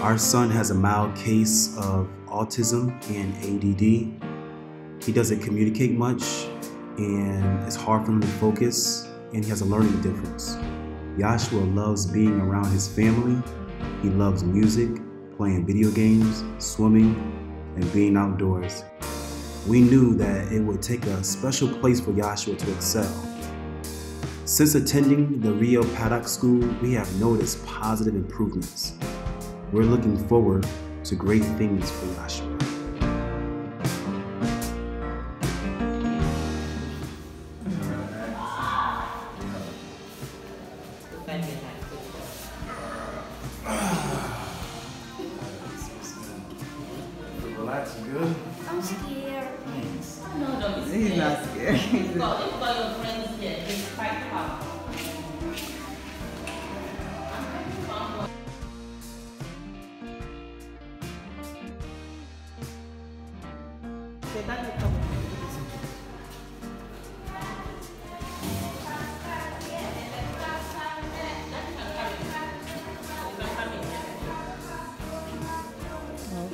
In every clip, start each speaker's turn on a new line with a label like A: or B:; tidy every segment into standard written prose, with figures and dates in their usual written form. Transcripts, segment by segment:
A: Our son has a mild case of autism and ADD. He doesn't communicate much, and it's hard for him to focus, and he has a learning difference. Joshua loves being around his family. He loves music, playing video games, swimming, and being outdoors. We knew that it would take a special place for Joshua to excel. Since attending the Rio Paddock School, we have noticed positive improvements. We're looking forward to great things for Joshua.
B: Relax, you good?
C: I'm scared.
D: No, don't be scared.
E: He's not scared.
D: You've got your friends here. It's quite hard.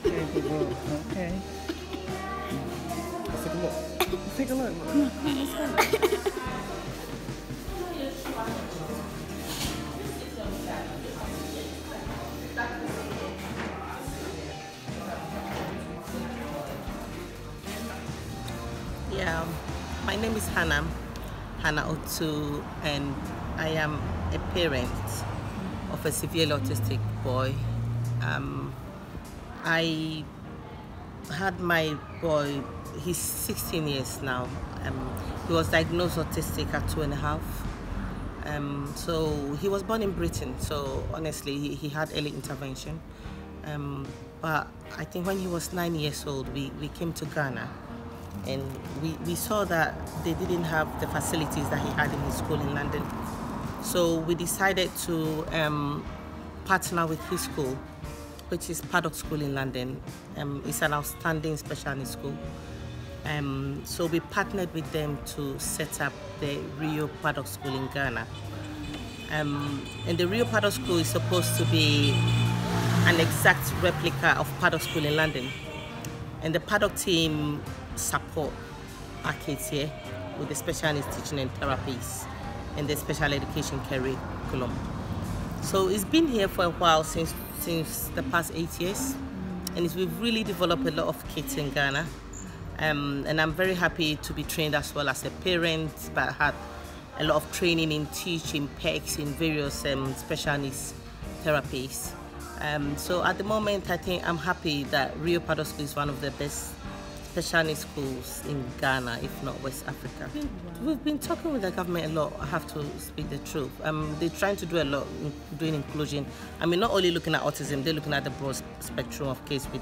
E: Okay, good boy. Okay. Let's take a look. Let's take a look.
F: Yeah, my name is Hannah Otu, and I am a parent of a severely autistic boy. I had my boy, he's 16 years now. He was diagnosed autistic at 2.5. So he was born in Britain, so honestly he had early intervention. But I think when he was 9 years old, we came to Ghana, and we saw that they didn't have the facilities that he had in his school in London. So we decided to partner with his school, which is Paddock School in London. It's an outstanding special needs school. So we partnered with them to set up the Rio Paddock School in Ghana. And the Rio Paddock School is supposed to be an exact replica of Paddock School in London. And the Paddock team support our kids here with the special needs teaching and therapies and the special education curriculum. So it's been here for a while, since the past 8 years, and we've really developed a lot of kids in Ghana. And I'm very happy to be trained as well as a parent, but I had a lot of training in teaching PECs in various special needs therapies. So at the moment, I think I'm happy that Rio Paddock School is one of the best special needs schools in Ghana, if not West Africa. We've been talking with the government a lot, I have to speak the truth. They're trying to do a lot in doing inclusion. I mean, not only looking at autism, they're looking at the broad spectrum of kids with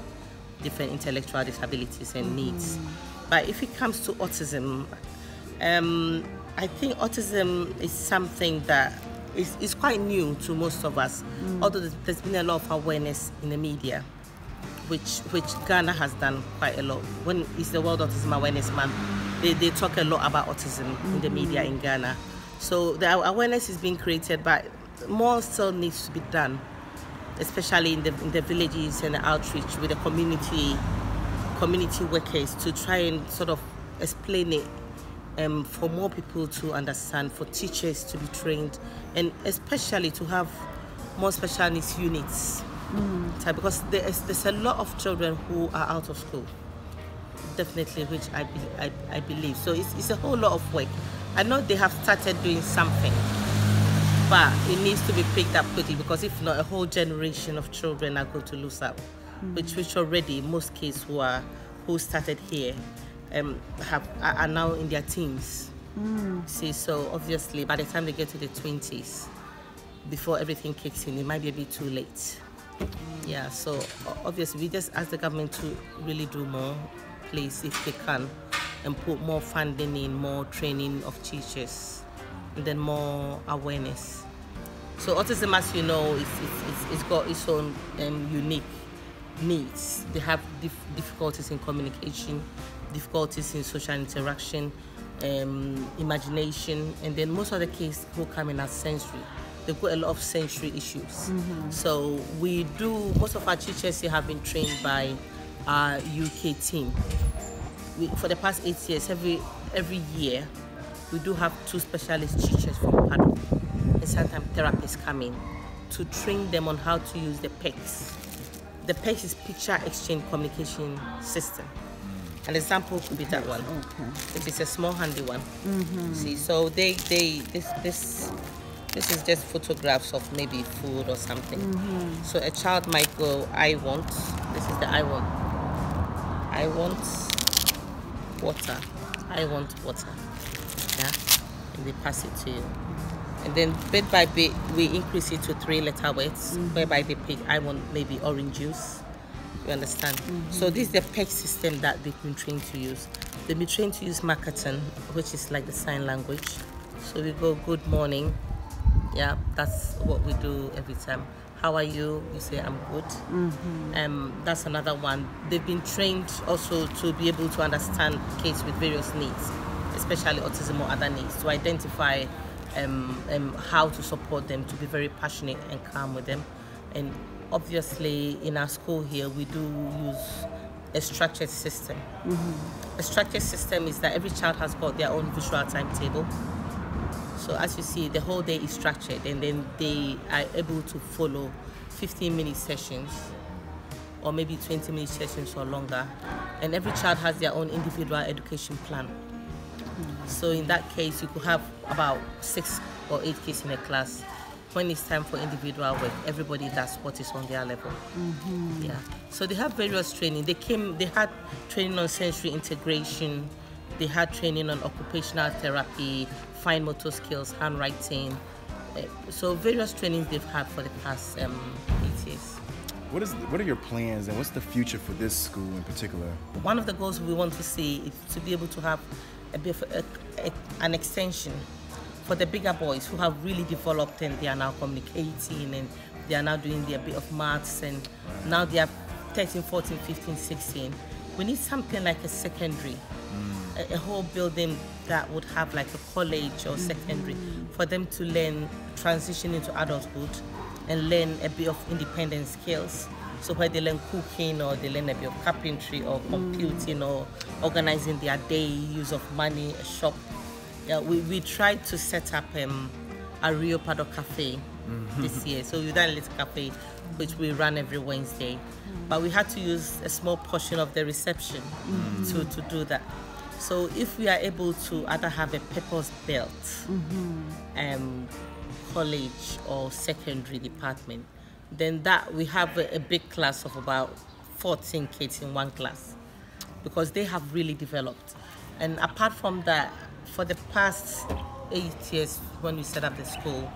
F: different intellectual disabilities and needs. But if it comes to autism, I think autism is something that is quite new to most of us, although there's been a lot of awareness in the media, which Ghana has done quite a lot. When it's the World Autism Awareness Month, they talk a lot about autism in the media in Ghana. So the awareness is being created, but more still needs to be done, especially in the villages and the outreach with the community workers, to try and sort of explain it for more people to understand, for teachers to be trained, and especially to have more special needs units. Because there's a lot of children who are out of school, definitely, which I believe. So it's a whole lot of work. I know they have started doing something, but it needs to be picked up quickly, because if not, a whole generation of children are going to lose out, which already most kids who started here are now in their teens. See, so obviously by the time they get to the 20s, before everything kicks in, it might be a bit too late. Yeah, so obviously we just ask the government to really do more, please, if they can, and put more funding in, more training of teachers, and then more awareness. So autism, as you know, it's got its own unique needs. They have difficulties in communication, difficulties in social interaction, imagination, and then most of the kids who come in are sensory. they've got a lot of sensory issues. So we do, most of our teachers here have been trained by our UK team. For the past 8 years, every year, we do have 2 specialist teachers from PADO, and sometimes therapists come in to train them on how to use the PECS. The PECS is Picture Exchange Communication System. An example could be that one.
E: Okay.
F: If it's a small handy one. See, so this is just photographs of maybe food or something. So a child might go, I want, this is the I want water. I want water. Yeah? And they pass it to you. And then bit by bit, we increase it to 3-letter words, whereby they pick, I want maybe orange juice. You understand? So this is the PEC system that they've been trained to use. They've been trained to use Makaton, which is like the sign language. So we go, good morning. Yeah, that's what we do every time. How are you? You say, I'm good. That's another one. They've been trained also to be able to understand kids with various needs, especially autism or other needs, to identify how to support them, to be very passionate and calm with them. And obviously, in our school here, we do use a structured system. A structured system is that every child has got their own visual timetable. So as you see, the whole day is structured, and then they are able to follow 15-minute sessions or maybe 20-minute sessions or longer. And every child has their own individual education plan. So in that case, you could have about 6 or 8 kids in a class. When it's time for individual work, everybody does what is on their level. Yeah. So they have various training. They had training on sensory integration. They had training on occupational therapy, fine motor skills, handwriting. So various trainings they've had for the past 8 years.
B: What are your plans and what's the future for this school in particular?
F: One of the goals we want to see is to be able to have a bit of an extension for the bigger boys who have really developed and they are now communicating and they are now doing their bit of maths, and now they are 13, 14, 15, 16. We need something like a secondary, a whole building that would have like a college or secondary for them to learn, transition into adulthood and learn a bit of independent skills. So where they learn cooking or they learn a bit of carpentry or computing or organizing their day, use of money, a shop. Yeah, we tried to set up a Rio Pado cafe this year. So we've done a little cafe which we run every Wednesday. But we had to use a small portion of the reception to do that. So if we are able to either have a purpose-built college or secondary department, then that we have a big class of about 14 kids in one class, because they have really developed. And apart from that, for the past 8 years when we set up the school,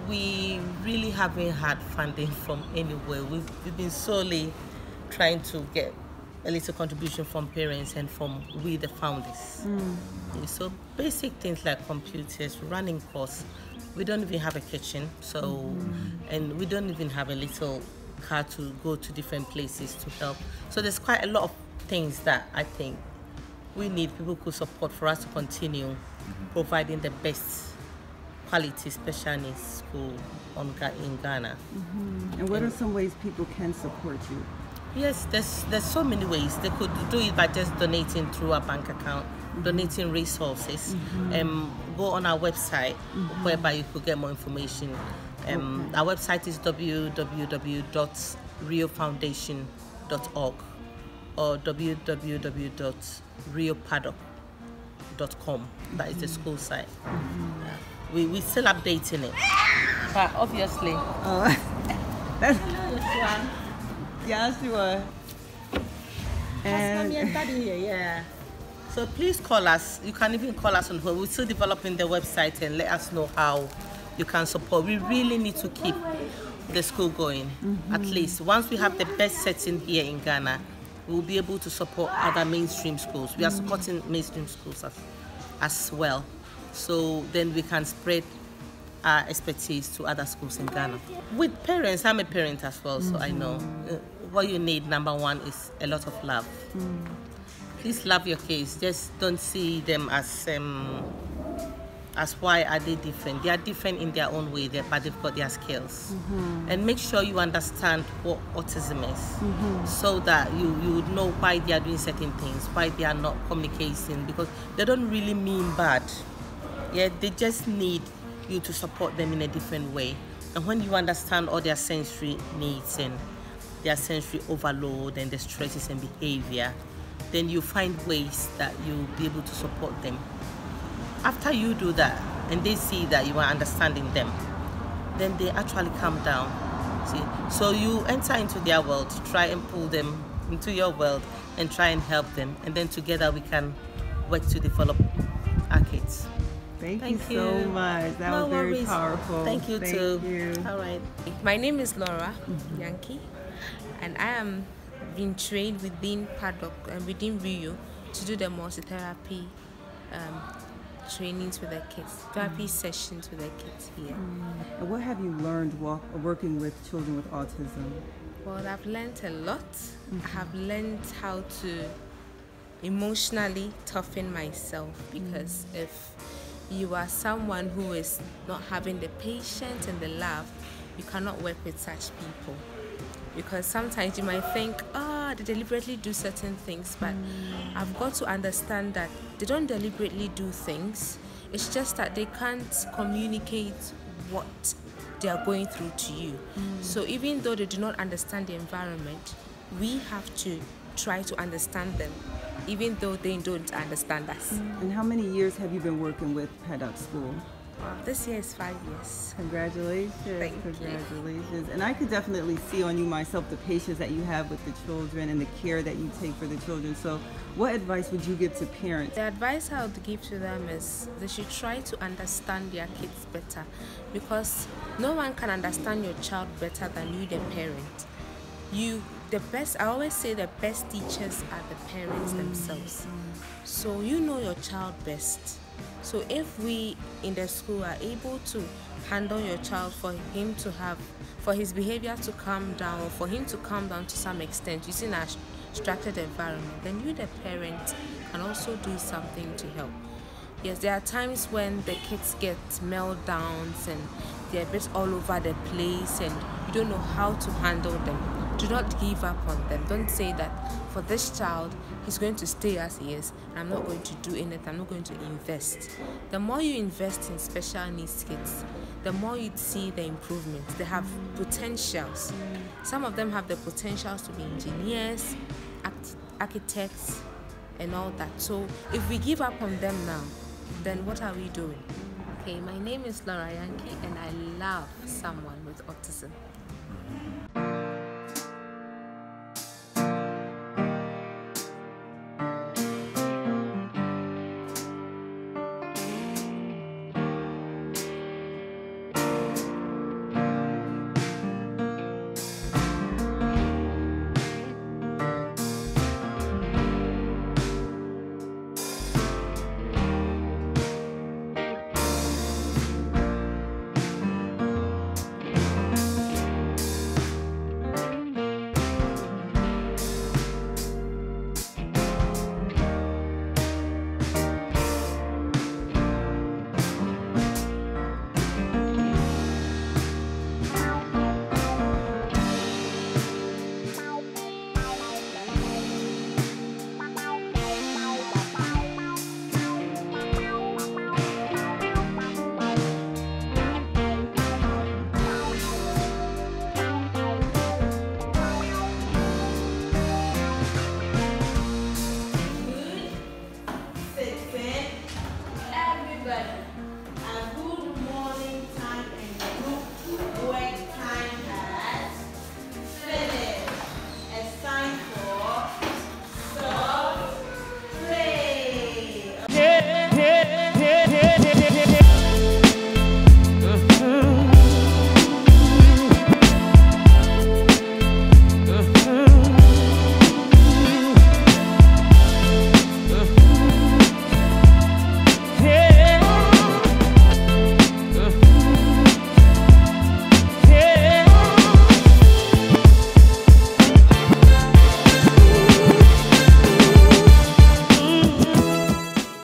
F: we really haven't had funding from anywhere. We've been solely trying to get a little contribution from parents and from we the founders. So basic things like computers, running course. We don't even have a kitchen, so and we don't even have a little car to go to different places to help. So there's quite a lot of things that I think we need people who support for us to continue providing the best quality special needs school in Ghana.
E: And what are some ways people can support you?
F: Yes, there's so many ways. They could do it by just donating through our bank account, donating resources. Go on our website whereby you could get more information. Our website is www.riofoundation.org or www.riopaddock.com. That is the school site. We're still updating it. But obviously...
E: Yes, you are. And
F: yeah. So please call us. You can even call us on hold. We're still developing the website and let us know how you can support. We really need to keep the school going. At least once we have the best setting here in Ghana, we'll be able to support other mainstream schools. We are supporting mainstream schools as well. So then we can spread our expertise to other schools in Ghana. With parents, I'm a parent as well, so I know. What you need, number one, is a lot of love. Please love your kids. Just don't see them as as why are they different. They are different in their own way, but they've got their skills. And make sure you understand what autism is, so that you would know why they are doing certain things, why they are not communicating, because they don't really mean bad. Yeah, they just need you to support them in a different way. And when you understand all their sensory needs and their sensory overload and the stresses and behavior, then you find ways that you'll be able to support them. After you do that and they see that you are understanding them, then they actually calm down. See? So you enter into their world, try and pull them into your world and try and help them, and then together we can work to develop our kids.
E: Thank you so much. That was very
F: worries.
E: powerful.
F: Thank you too.
E: You.
F: All right.
C: My name is Laura Yankee, and I am being trained within Paddock and within Rio to do the multi-therapy trainings with the kids, therapy sessions with the kids here.
E: And what have you learned working with children with autism?
C: Well, I've learned a lot. I have learned how to emotionally toughen myself, because if you are someone who is not having the patience and the love, you cannot work with such people. Because sometimes you might think, they deliberately do certain things, but I've got to understand that they don't deliberately do things. It's just that they can't communicate what they are going through to you. So even though they do not understand the environment, we have to try to understand them, even though they don't understand us.
E: And how many years have you been working with Paddock School?
C: This year is 5 years.
E: Congratulations.
C: Thank you.
E: Congratulations. And I could definitely see on you myself the patience that you have with the children and the care that you take for the children. So what advice would you give to parents?
C: The advice I would give to them is they should try to understand their kids better, because no one can understand your child better than you, the parent. I always say the best teachers are the parents themselves. So you know your child best. So if we in the school are able to handle your child for his behavior to calm down, or for him to calm down to some extent using a structured environment, then you, the parent, can also do something to help. Yes, there are times when the kids get meltdowns and they're a bit all over the place and you don't know how to handle them. Do not give up on them. Don't say that for this child, he's going to stay as he is, and I'm not going to do anything, I'm not going to invest. The more you invest in special needs kids, the more you see the improvements. They have potentials. Some of them have the potentials to be engineers, architects, and all that. So if we give up on them now, then what are we doing? Okay, my name is Laura Yankee, and I love someone with autism.